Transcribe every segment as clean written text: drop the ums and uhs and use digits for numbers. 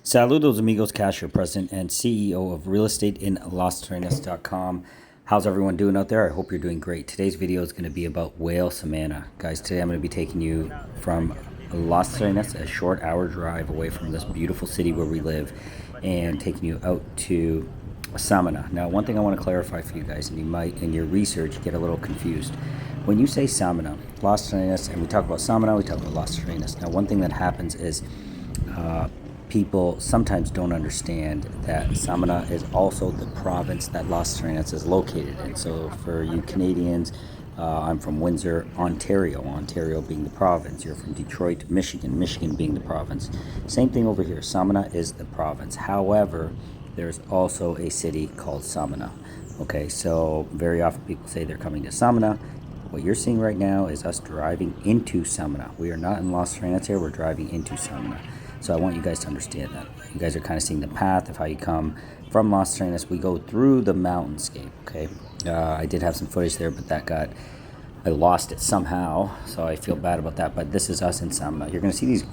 Saludos amigos, Kash, your president and CEO of realestateinlasterrenas.com. How's everyone doing out there? I hope you're doing great. Today's video is going to be about whale Samana. Guys, today I'm going to be taking you from LasTerrenas, a short hour drive away from this beautiful city where we live, and taking you out to Samana. Now, one thing I want to clarify for you guys, and you might in your research get a little confused. When you say Samana, LasTerrenas, and we talk about Samana, we talk about LasTerrenas. Now, one thing that happens is people sometimes don't understand that Samana is also the province that LasTerrenas is located in. So for you Canadians, I'm from Windsor, Ontario, Ontario being the province. You're from Detroit, Michigan, Michigan being the province. Same thing over here. Samana is the province. However, there's also a city called Samana. Okay, so very often people say they're coming to Samana. What you're seeing right now is us driving into Samana. We are not in LasTerrenas here, we're driving into Samana. So I want you guys to understand that. You guys are kind of seeing the path of how you come from LasTerrenas. We go through the mountainscape, okay? I did have some footage there, but I lost it somehow, so I feel bad about that. But this is us in Samana. You're going to see these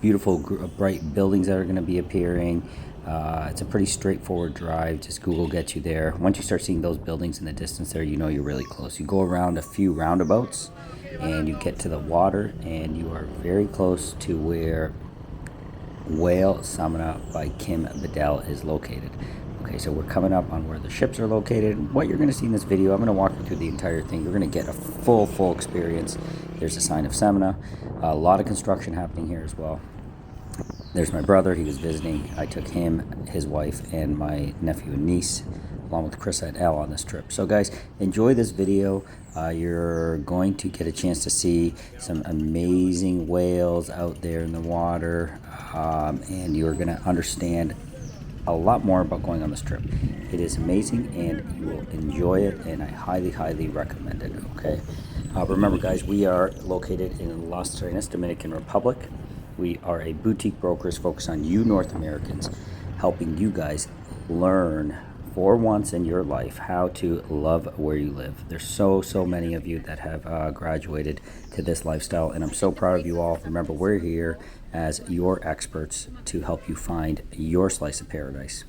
beautiful, bright buildings that are going to be appearing. It's a pretty straightforward drive. Just Google gets you there. Once you start seeing those buildings in the distance there, you know you're really close. You go around a few roundabouts, and you get to the water, and you are very close to where Whale Samana by BIDDELL is located. Okay, so we're coming up on where the ships are located. What you're going to see in this video, I'm going to walk you through the entire thing. You're going to get a full experience. There's a sign of Samana. A lot of construction happening here as well. There's my brother. He was visiting. I took him, his wife, and my nephew and niece, along with Chris and Elle on this trip. So guys, enjoy this video. You're going to get a chance to see some amazing whales out there in the water, and you're going to understand a lot more about going on this trip. It is amazing, and you will enjoy it, and I highly recommend it. Okay, remember guys, we are located in LasTerrenas, Dominican Republic. We are a boutique brokers focused on you North Americans, helping you guys learn for once in your life how to love where you live. There's so many of you that have graduated to this lifestyle, and I'm so proud of you all. Remember, we're here as your experts to help you find your slice of paradise.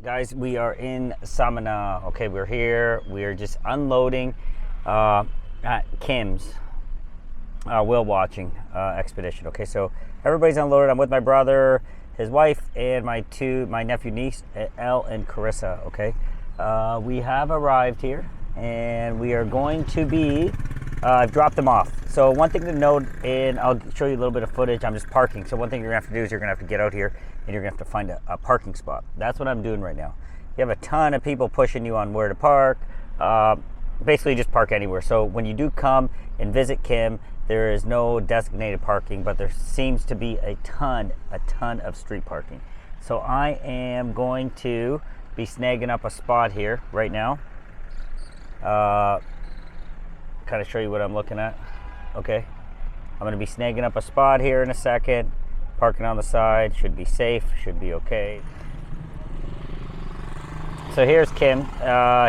Guys, we are in Samana. Okay, we're here. We are just unloading at Kim's whale watching expedition. Okay, so everybody's unloaded. I'm with my brother, his wife, and my nephew, niece, Elle and Carissa. Okay, we have arrived here, and we are going to be. I've dropped them off. So one thing to note, and I'll show you a little bit of footage. I'm just parking. So one thing you're gonna have to do is you're gonna have to get out here, and you're gonna have to find a parking spot. That's what I'm doing right now. You have a ton of people pushing you on where to park. Basically just park anywhere. So when you do come and visit Kim, there is no designated parking, but there seems to be a ton of street parking. So I am going to be snagging up a spot here right now. Kind of show you what I'm looking at. Okay, I'm going to be snagging up a spot here in a second. Parking on the side, should be safe, should be okay. So here's Kim.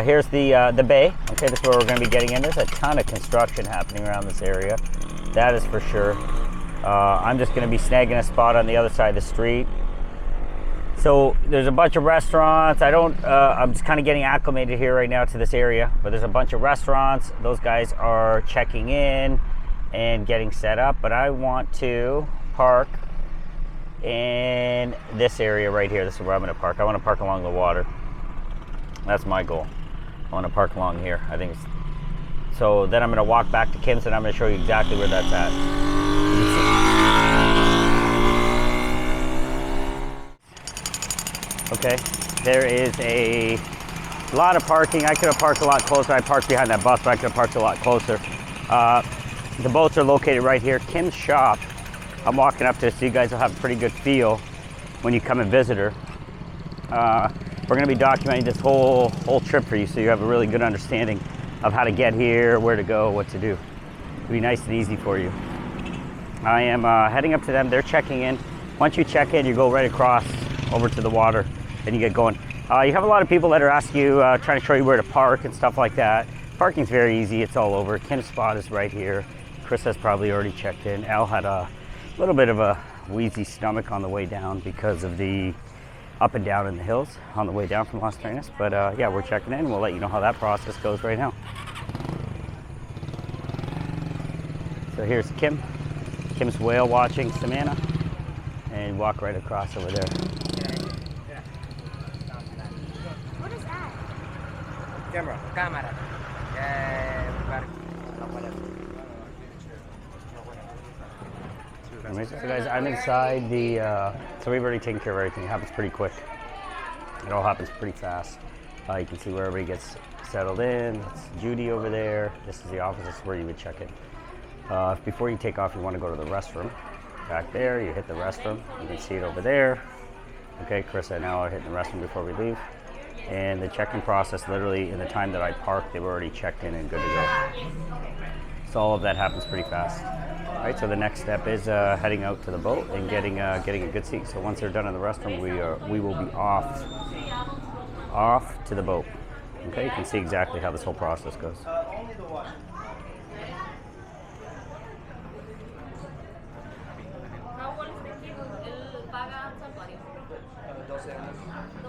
Here's the bay. Okay, this is where we're going to be getting in. There's a ton of construction happening around this area. That is for sure. I'm just going to be snagging a spot on the other side of the street. So there's a bunch of restaurants. I'm just kind of getting acclimated here right now to this area, but there's a bunch of restaurants. Those guys are checking in and getting set up, but I want to park in this area right here. This is where I'm going to park. I want to park along the water. That's my goal. I want to park along here. I think it's, so then I'm going to walk back to Kim's, and I'm going to show you exactly where that's at. Okay, there is a lot of parking. I could have parked a lot closer. I parked behind that bus, but I could have parked a lot closer. The boats are located right here. Kim's shop, I'm walking up to, so you guys will have a pretty good feel when you come and visit her. We're going to be documenting this whole trip for you, so you have a really good understanding of how to get here, where to go, what to do. It'll be nice and easy for you. I am heading up to them. They're checking in. Once you check in, you go right across over to the water and you get going. You have a lot of people that are asking you, trying to show you where to park and stuff like that. Parking's very easy. It's all over. Kim's spot is right here. Chris has probably already checked in. Al had a little bit of a wheezy stomach on the way down because of the up and down in the hills on the way down from LasTerrenas. But yeah, we're checking in. We'll let you know how that process goes right now. So here's Kim. Kim's whale watching Samana. And walk right across over there. What is that? Camera. So guys, I'm inside the, so we've already taken care of everything. It happens pretty quick. It all happens pretty fast. You can see where everybody gets settled in. That's Judy over there. This is the office. This is where you would check in. Before you take off, you want to go to the restroom. Back there, you hit the restroom. You can see it over there. Okay, Chris and Al are hitting the restroom before we leave. And the check-in process, literally in the time that I parked, they were already checked in and good to go. So all of that happens pretty fast. All right, so the next step is heading out to the boat and getting a good seat. So once they're done in the restroom, we will be off to the boat. Okay, you can see exactly how this whole process goes.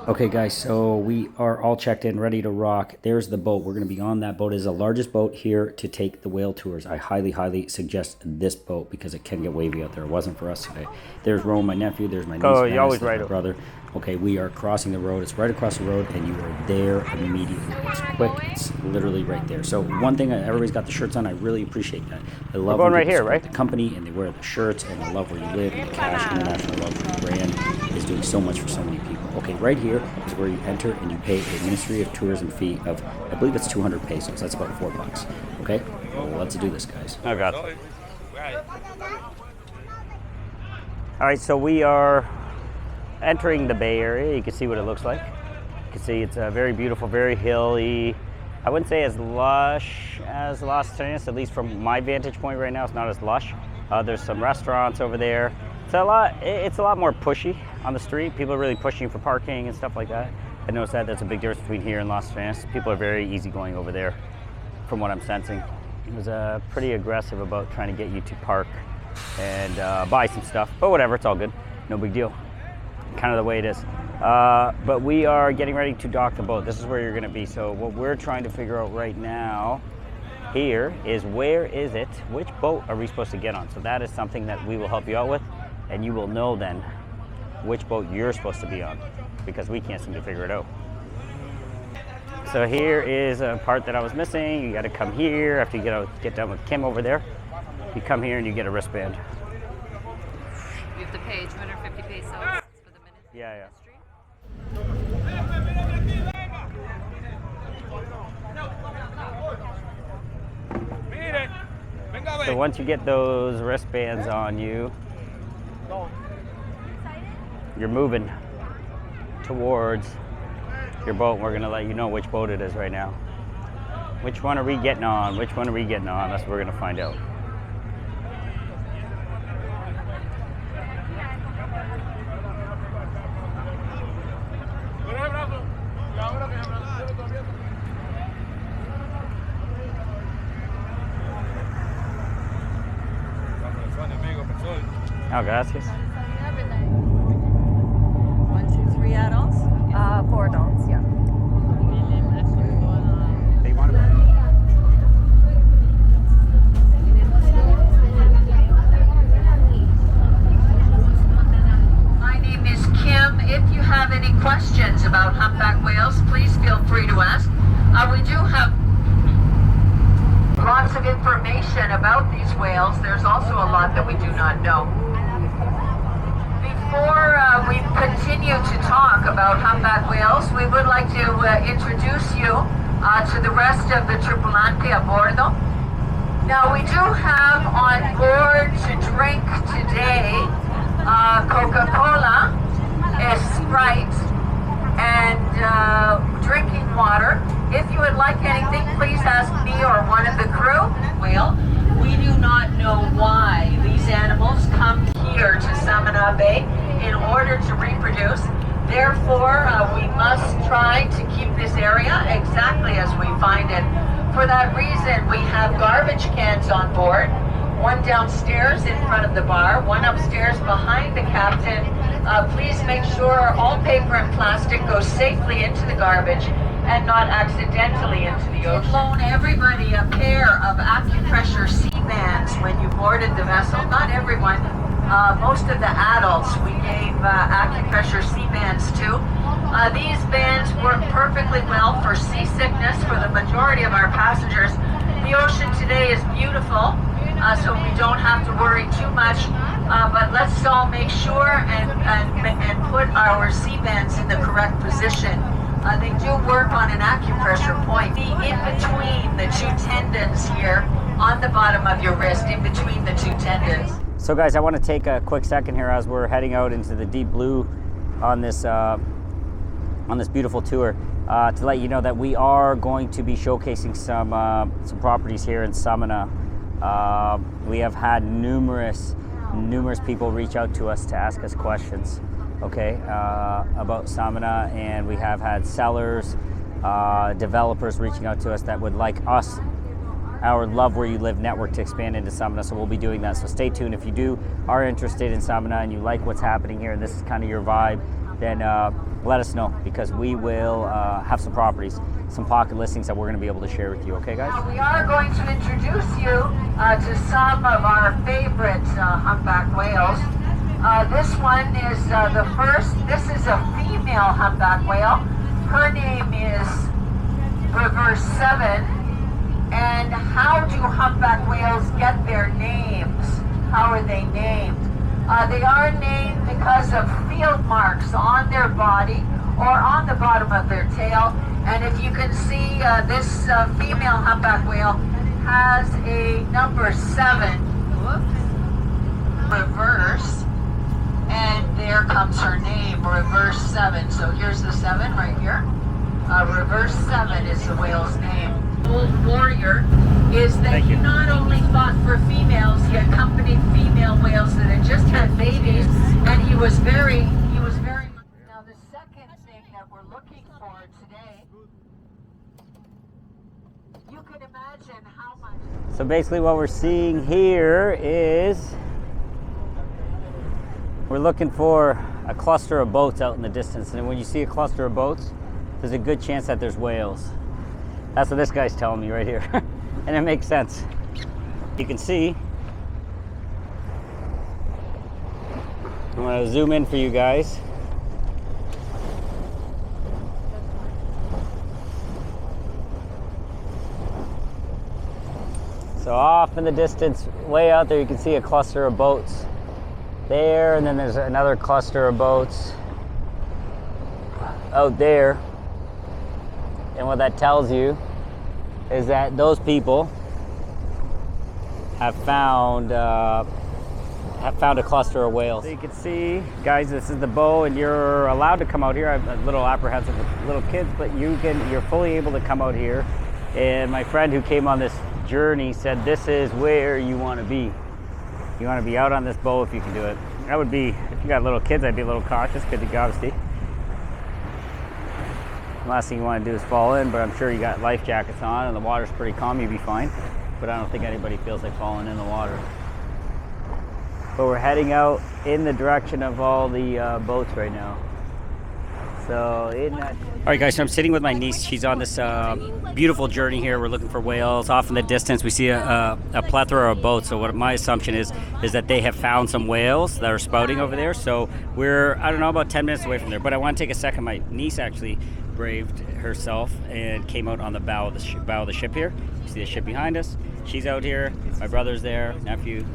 Okay guys, so we are all checked in, ready to rock. There's the boat. We're going to be on that boat. It is the largest boat here to take the whale tours. I highly suggest this boat because it can get wavy out there. It wasn't for us today. There's Rome, my nephew. There's my niece, you're always right. my brother. Okay, we are crossing the road. It's right across the road, and you are there immediately. It's quick. It's literally right there. So one thing, everybody's got the shirts on. I really appreciate that. I love going when right here, support right? the company, and they wear the shirts, and I love where you live. And the Kash International Luxury brand is doing so much for so many people. Okay, right here is where you enter, and you pay a Ministry of Tourism fee of, I believe it's 200 pesos. That's about $4. Okay, well, let's do this, guys. Oh God. All right, so we are entering the Bay Area. You can see what it looks like. You can see it's very beautiful, very hilly. I wouldn't say as lush as LasTerrenas, at least from my vantage point right now. It's not as lush. There's some restaurants over there. It's a lot more pushy on the street. People are really pushing for parking and stuff like that. I noticed that that's a big difference between here and LasTerrenas. People are very easygoing over there, from what I'm sensing. It was pretty aggressive about trying to get you to park and buy some stuff, but whatever, it's all good. No big deal. Kind of the way it is. But we are getting ready to dock the boat. This is where you're going to be. So what we're trying to figure out right now here is where is it? Which boat are we supposed to get on? So that is something that we will help you out with, and you will know then which boat you're supposed to be on, because we can't seem to figure it out. So here is a part that I was missing. You got to come here after you get done with Kim over there. You come here and you get a wristband. You have to pay 250 pesos for the minute. Yeah. So once you get those wristbands on you, you're moving towards your boat. We're gonna let you know which boat it is right now. Which one are we getting on? Which one are we getting on? That's what we're gonna find out. Oh, gracias. 1, 2, 3 adults? 4 adults, yeah. They want to. My name is Kim. If you have any questions about humpback whales, please feel free to ask. We do have lots of information about these whales. There's also a lot that we do not know. Before we continue to talk about humpback whales, we would like to introduce you to the rest of the tripulante a bordo. Now, we do have on board to drink today Coca-Cola, Sprite, and drinking water. If you would like anything, please ask me or one of the crew. Well, we do not know why these animals come here to Samana Bay in order to reproduce. Therefore, we must try to keep this area exactly as we find it. For that reason, we have garbage cans on board, one downstairs in front of the bar, one upstairs behind the captain. Please make sure all paper and plastic goes safely into the garbage and not accidentally into the ocean. Loan everybody a pair of acupressure C-bands when you boarded the vessel. Not everyone. Most of the adults we gave acupressure C-bands to. These bands work perfectly well for seasickness for the majority of our passengers. The ocean today is beautiful, so we don't have to worry too much. But let's all make sure and put our C-bands in the correct position. They do work on an acupressure point. Be in between the two tendons here on the bottom of your wrist, in between the two tendons. So guys, I want to take a quick second here as we're heading out into the deep blue on this beautiful tour to let you know that we are going to be showcasing some properties here in Samana. We have had numerous people reach out to us to ask us questions, okay, about Samana, and we have had sellers, developers reaching out to us that would like us, our Love Where You Live network, to expand into Samana, so we'll be doing that. So stay tuned. If you are interested in Samana and you like what's happening here and this is kind of your vibe, then let us know, because we will have some properties, some pocket listings that we're going to be able to share with you. Okay, guys? Now we are going to introduce you to some of our favorite humpback whales. This one is the first. This is a female humpback whale. Her name is Reverse 7. And how do humpback whales get their names? How are they named? They are named because of field marks on their body or on the bottom of their tail. And if you can see, this female humpback whale has a number 7. Whoops. Reverse. And there comes her name, Reverse 7. So here's the 7 right here. Reverse 7 is the whale's name. Old warrior is that he not only fought for females, he accompanied female whales that had just had babies, and he was very much. Now the second thing that we're looking for today, you can imagine how much. So basically what we're seeing here is we're looking for a cluster of boats out in the distance, and when you see a cluster of boats, there's a good chance that there's whales. That's what this guy's telling me right here. And it makes sense. You can see, I'm going to zoom in for you guys. So off in the distance, way out there, you can see a cluster of boats there, and then there's another cluster of boats out there. And what that tells you is that those people have found a cluster of whales. So you can see, guys, this is the bow, and you're allowed to come out here. I'm a little apprehensive with little kids, but you're fully able to come out here. And my friend who came on this journey said this is where you want to be. You want to be out on this bow if you can do it. That would be, if you got little kids, I'd be a little cautious, because you obviously, last thing you want to do is fall in, but I'm sure you got life jackets on and the water's pretty calm, you'll be fine. But I don't think anybody feels like falling in the water. But we're heading out in the direction of all the boats right now. So in that... All right, guys, so I'm sitting with my niece. She's on this beautiful journey here. We're looking for whales. Off in the distance, we see a plethora of boats. So what my assumption is that they have found some whales that are spouting over there. So we're, I don't know, about 10 minutes away from there. But I want to take a second. My niece actually braved herself and came out on the bow of the ship here. You see the ship behind us. She's out here. My brother's there, nephew,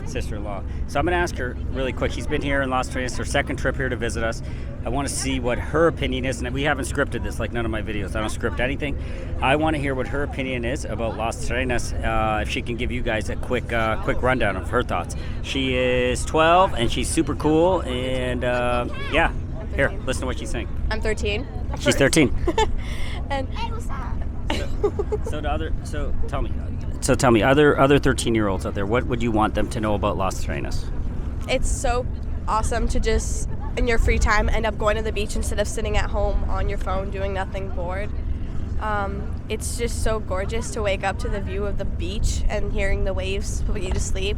sister-in-law. So I'm going to ask her really quick. She's been here in LasTerrenas, her second trip here to visit us. I want to see what her opinion is, and we haven't scripted this like none of my videos. I don't script anything. I want to hear what her opinion is about LasTerrenas. If she can give you guys a quick rundown of her thoughts. She is 12 and she's super cool, and yeah, here, listen to what she's saying. I'm 13. She's 13. And Tell me, other 13-year-olds out there, what would you want them to know about LasTerrenas? It's so awesome to just, in your free time, end up going to the beach instead of sitting at home on your phone doing nothing, bored. It's just so gorgeous to wake up to the view of the beach and hearing the waves put you to sleep.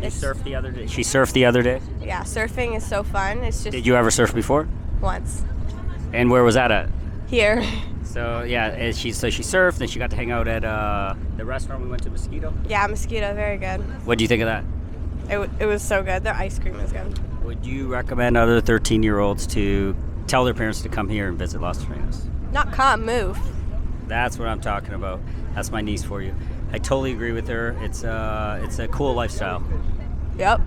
You surfed the other day? She surfed the other day? Yeah, surfing is so fun. It's just Did you ever surf before? once. And where was that at? Here. So yeah, and she surfed, and she got to hang out at the restaurant we went to, Mosquito. Yeah, Mosquito, very good. What do you think of that? It was so good. Their ice cream was good. Would you recommend other 13-year-olds to tell their parents to come here and visit LasTerrenas? Not come, move. That's what I'm talking about. That's my niece for you. I totally agree with her. It's a cool lifestyle. Yep.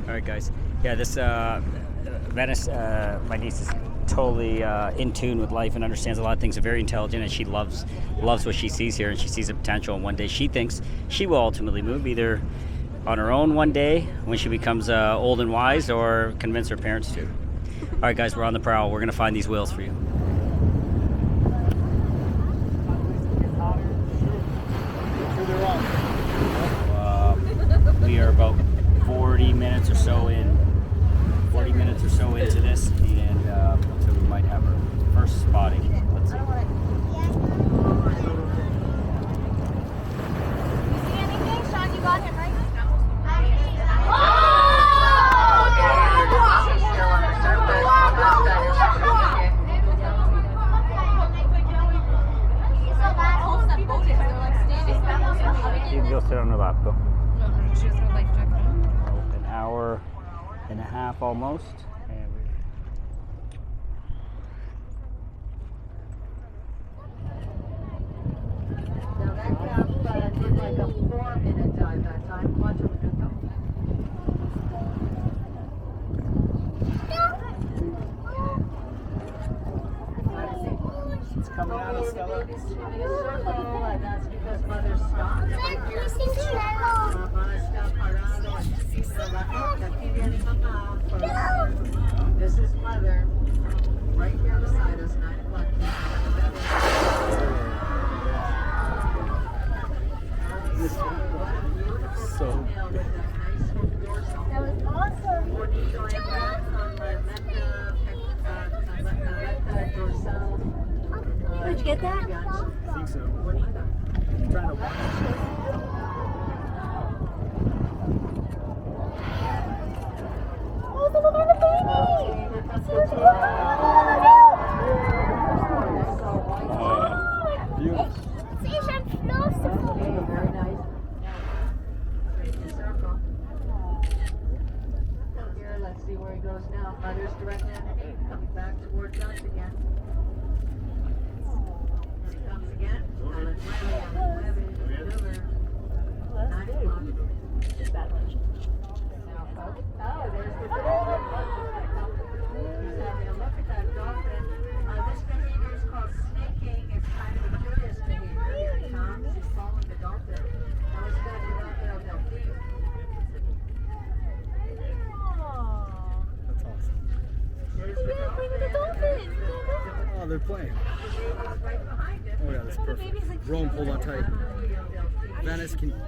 All right, guys. Yeah, this Venice, my niece is totally in tune with life and understands a lot of things. Very intelligent, and she loves what she sees here, and she sees the potential. And one day she thinks she will ultimately move, either on her own one day when she becomes old and wise, or convince her parents to. All right, guys, we're on the prowl. We're gonna find these whales for you. We are about 40 minutes or so into this, and so we might have our first spotting. Let's see. You see anything? Sean, you got him, right? You can go sit on the lap, go. No, she has her life jacket on. An hour and a half almost. And Now that calf did like a 4-minute dive that time. Watch him do though. It's coming out of Stella. And that's because mother stopped right here. Mama está parado aquí viene mamá. This is mother right here beside us, 9 o'clock. So That was awesome. Did you get that? I think so. I'm trying to watch. Oh, look at the baby! So cute! Beautiful. Sie ist ein Flosse. Very nice. Straight in a circle. Here, let's see where he goes now. Mother's directing at 8, coming back towards us again. Here he comes again. 9 o'clock. Now, folks. Oh, there's the dolphin. He's having a look at that dolphin. This behavior is called snaking. It's kind of a curious behavior. Here he comes. He's following the dolphin. Now he's got to get out there with that feet. That's awesome. There's the dolphin. Oh, they're playing. The baby's right behind him. Oh yeah, that's perfect. Rome, hold on tight. Venice, can Rome,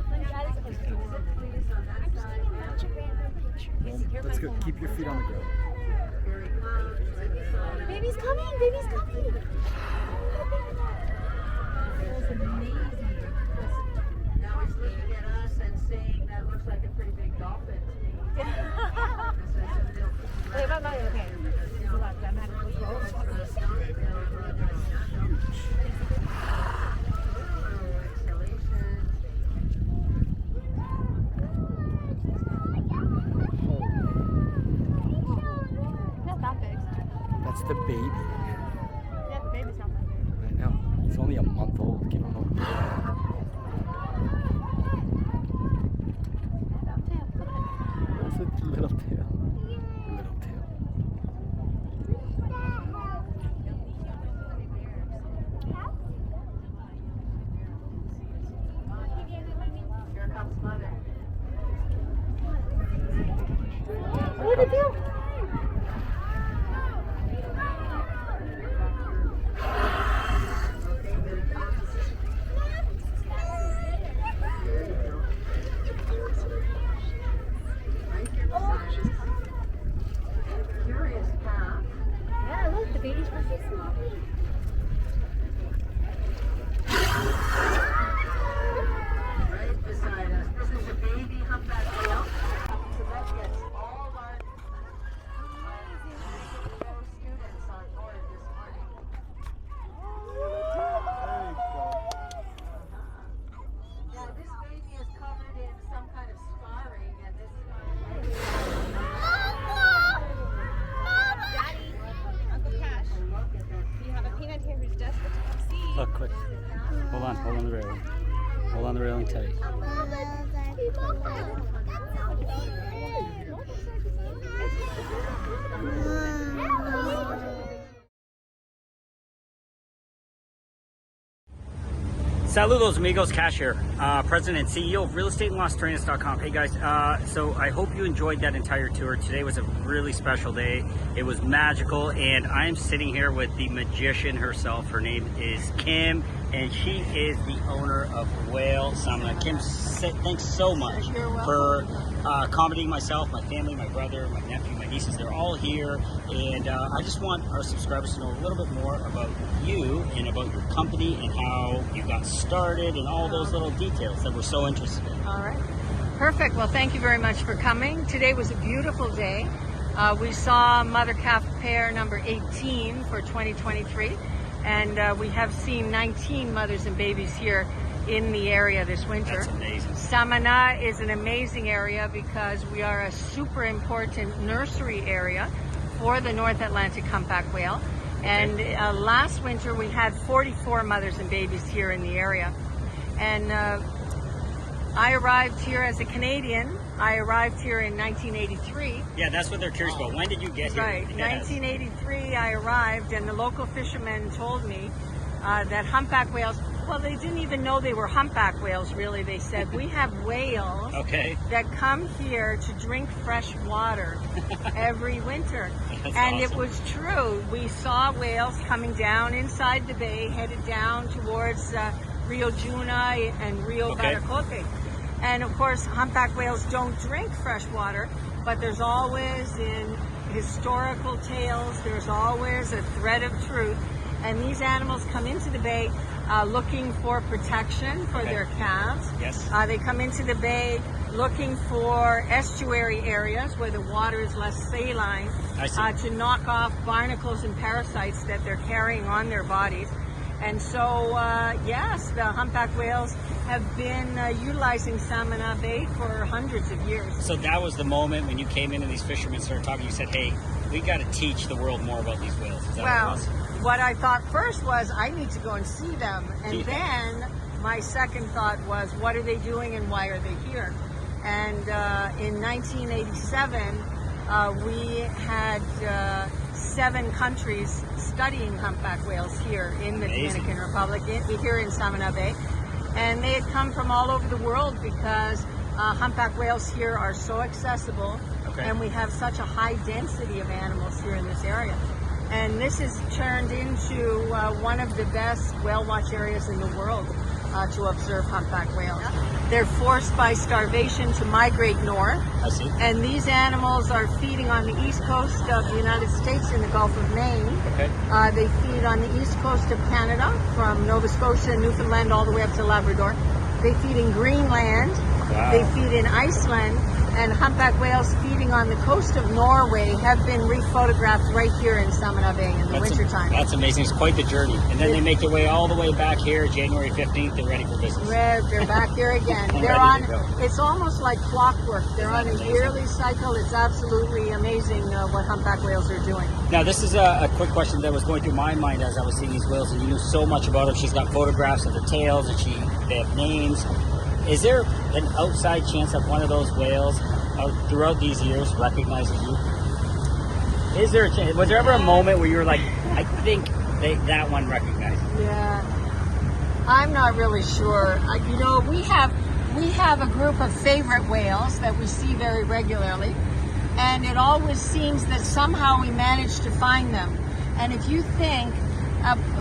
that's good. Keep your feet on the ground. Here he comes. Baby's coming! Baby's coming! Now he's looking at us and saying that looks like a pretty big dolphin to me. Not that big. That's the baby. Yeah, the baby's not that big. I know. He's only a month old. Give him a That's a little tail. Little tail. Here comes mother. What did you do? Okay, railing. Hold on the railing tight. Saludos amigos, Kash here, President and CEO of realestateinlasterrenas.com. Hey guys, so I hope you enjoyed that entire tour. Today was a really special day. It was magical, and I am sitting here with the magician herself. Her name is Kim, and she is the owner of Whale Samana. Kim, thanks so much for accommodating myself, my family, my brother, my nephew, my nieces. They're all here, and I just want our subscribers to know a little bit more about you and about your company and how you got started and all those little details that we're so interested in. All right. Perfect. Well, thank you very much for coming. Today was a beautiful day. We saw mother calf pair number 18 for 2023, and we have seen 19 mothers and babies here in the area this winter. That's amazing. Samana is an amazing area because we are a super important nursery area for the North Atlantic humpback whale. And last winter we had 44 mothers and babies here in the area. And I arrived here as a Canadian. I arrived here in 1983. Yeah, that's what they're curious about. When did you get here? Right, yes. 1983 I arrived, and the local fishermen told me that humpback whales, well, they didn't even know they were humpback whales, really. They said, we have whales that come here to drink fresh water every winter. That's and awesome. It was true. We saw whales coming down inside the bay, headed down towards Rio Juna and Rio Baracote. And of course, humpback whales don't drink fresh water, but there's always, in historical tales, there's always a thread of truth. And these animals come into the bay looking for protection for their calves. Yes. They come into the bay looking for estuary areas where the water is less saline to knock off barnacles and parasites that they're carrying on their bodies. And so, yes, the humpback whales have been utilizing Samana Bay for hundreds of years. So that was the moment when you came in and these fishermen started talking. You said, hey, we got to teach the world more about these whales. Is that what it was? What I thought first was, I need to go and see them. And then my second thought was, what are they doing and why are they here? And in 1987, we had 7 countries studying humpback whales here in the Dominican Republic, here in Samana Bay. And they had come from all over the world because humpback whales here are so accessible, and we have such a high density of animals here in this area. And this has turned into one of the best whale watch areas in the world to observe humpback whales. They're forced by starvation to migrate north. I see. And these animals are feeding on the east coast of the United States in the Gulf of Maine. They feed on the east coast of Canada, from Nova Scotia and Newfoundland all the way up to Labrador. They feed in Greenland. They feed in Iceland. And humpback whales feeding on the coast of Norway have been rephotographed right here in Samana Bay in the wintertime. That's amazing. It's quite the journey. And then they make their way all the way back here, January 15th. They're ready for business. They're back here again. They're on. It's almost like clockwork. They're on a yearly cycle. It's absolutely amazing what humpback whales are doing. Now, this is a quick question that was going through my mind as I was seeing these whales, and you knew so much about them. She's got photographs of their tails, and they have names. Is there an outside chance that one of those whales throughout these years recognizes you? Is there a chance? Was there ever a moment where you were like, I think that one recognizes me? Yeah, I'm not really sure. You know, we have a group of favorite whales that we see very regularly, and it always seems that somehow we manage to find them. And if you think,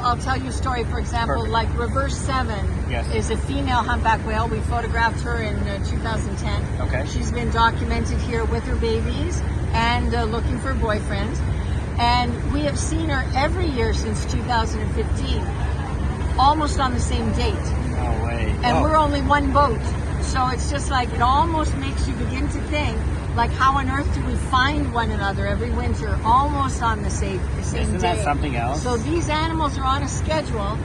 I'll tell you a story, for example, like Reverse 7 is a female humpback whale. We photographed her in 2010. She's been documented here with her babies and looking for boyfriends. And we have seen her every year since 2015, almost on the same date. No way. And we're only one boat. So it's just like, it almost makes you begin to think, like, how on earth do we find one another every winter almost on the same day? Isn't that something else? So these animals are on a schedule,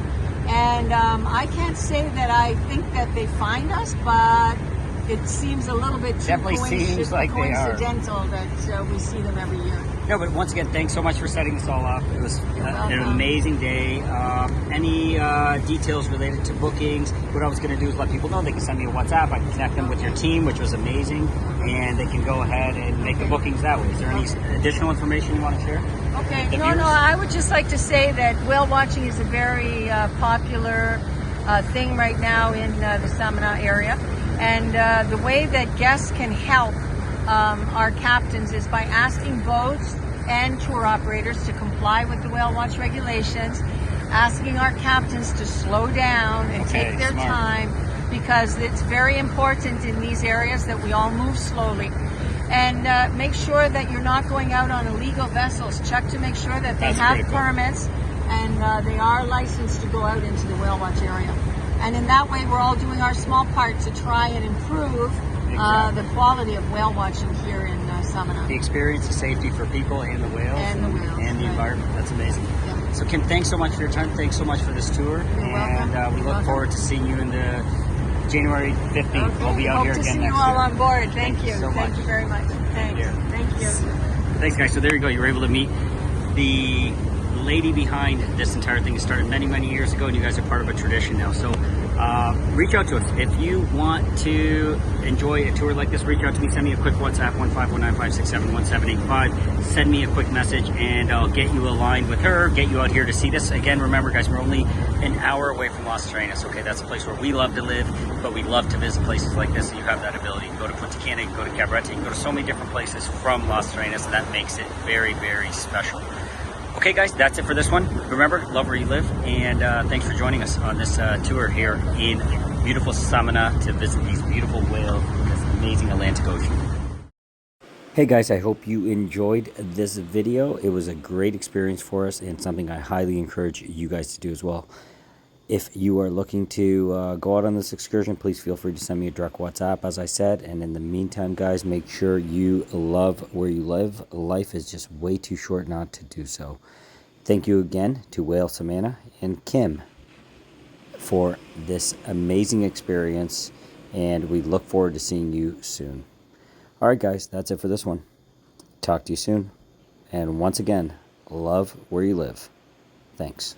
and I can't say that I think that they find us, but it seems a little bit too Definitely seems like they are. coincidental that we see them every year. No, but once again, thanks so much for setting this all up. It was an welcome. amazing day. Any details related to bookings, what I was going to do is let people know they can send me a WhatsApp. I can connect them with your team, which was amazing, and they can go ahead and make the bookings that way. Is there any additional information you want to share? Okay, no, I would just like to say that whale watching is a very popular thing right now in the Samana area. And the way that guests can help our captains is by asking boats and tour operators to comply with the whale watch regulations, asking our captains to slow down and take their time, because it's very important in these areas that we all move slowly. And make sure that you're not going out on illegal vessels. Check to make sure that they have permits and they are licensed to go out into the whale watch area. And in that way, we're all doing our small part to try and improve the quality of whale watching here in Samana. The experience, the safety for people and the whales. And the environment. That's amazing. Yeah. So Kim, thanks so much for your time. Thanks so much for this tour. You're welcome. We look forward to seeing you in the January 15th. Okay. We'll be out here again next year. Hope to see you all on board. Thank you. So much. Thank you very much. Thanks. Thank you. Thanks, guys. So there you go. You were able to meet the lady behind this entire thing. It started many, many years ago, and you guys are part of a tradition now. So reach out to us. If you want to enjoy a tour like this, reach out to me. Send me a quick WhatsApp, 15195671785. Send me a quick message, and I'll get you aligned with her, get you out here to see this. Again, remember, guys, we're only an hour away from LasTerrenas. Okay, that's a place where we love to live, but we love to visit places like this, and you have that ability. You can go to Punta Cana, you can go to Cabarete, you can go to so many different places from LasTerrenas, and that makes it very, very special. Okay, guys, that's it for this one. Remember, love where you live, and thanks for joining us on this tour here in beautiful Samana to visit these beautiful whales in this amazing Atlantic Ocean. Hey guys, I hope you enjoyed this video. It was a great experience for us and something I highly encourage you guys to do as well. If you are looking to go out on this excursion, please feel free to send me a direct WhatsApp, as I said. And in the meantime, guys, make sure you love where you live. Life is just way too short not to do so. Thank you again to Whale Samana and Kim for this amazing experience, and we look forward to seeing you soon. All right, guys, that's it for this one. Talk to you soon. And once again, love where you live. Thanks.